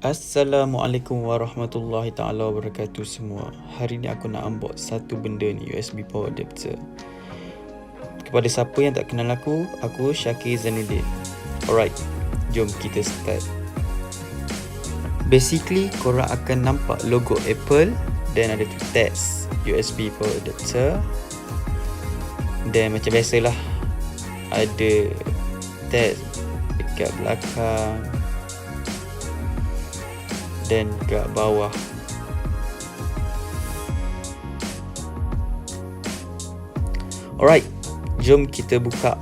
Assalamualaikum warahmatullahi ta'ala wabarakatuh semua. Hari ni aku nak unbox satu benda ni, USB power adapter. Kepada siapa yang tak kenal aku Syakir Zainuddin. Alright, jom kita start. Basically, korang akan nampak logo Apple dan ada tu teks USB power adapter. Dan macam biasalah, ada teks dekat belakang dan kat bawah. Alright, jom kita buka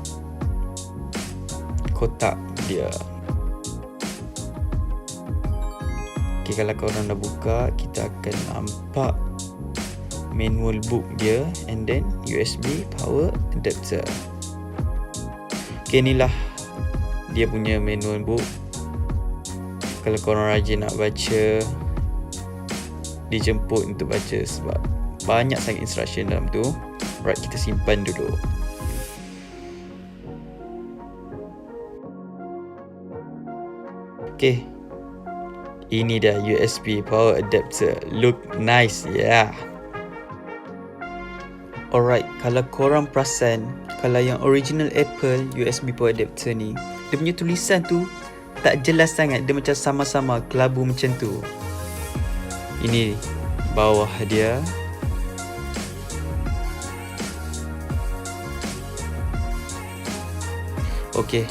kotak dia. Okay, kalau korang dah buka, kita akan nampak manual book dia and then USB power adapter. Okay, inilah dia punya manual book. Kalau korang rajin nak baca, dijemput untuk baca sebab banyak sangat instruction dalam tu. Right, kita simpan dulu. Okay, ini dia USB power adapter. Look nice, yeah. Alright, kalau korang perasan, kalau yang original Apple USB power adapter ni, dia punya tulisan tu tak jelas sangat. Dia macam sama-sama kelabu macam tu. Ini bawah dia. Okey,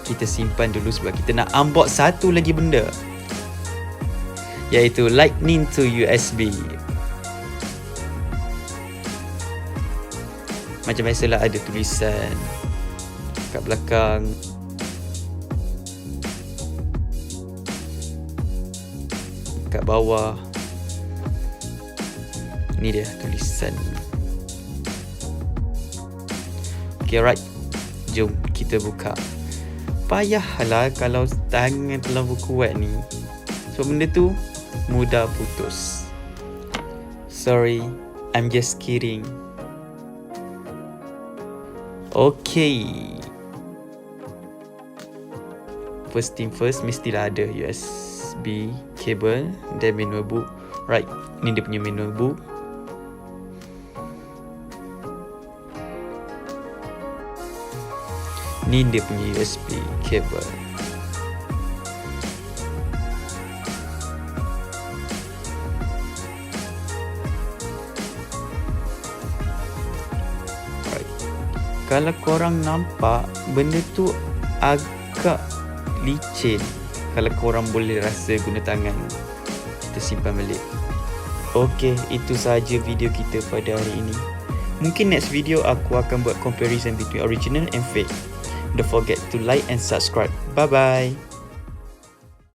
kita simpan dulu sebab kita nak unbox satu lagi benda, iaitu lightning to USB. Macam biasalah, ada tulisan kat belakang. Kat bawah ni dia tulisan. Okay, right, jom kita buka. Payahlah kalau tangan terlalu kuat ni, so benda tu mudah putus. Sorry, I'm just kidding. Okay, first thing first, mestilah ada usbcable dan manual book. Right, ni dia punya manual book. Ni dia punya USB cable. Right, kalau korang nampak benda tu agak licin, kalau korang boleh rasa guna tangan, kita simpan balik. Okay, itu sahaja video kita pada hari ini. Mungkin next video aku akan buat comparison between original and fake. Don't forget to like and subscribe. Bye bye.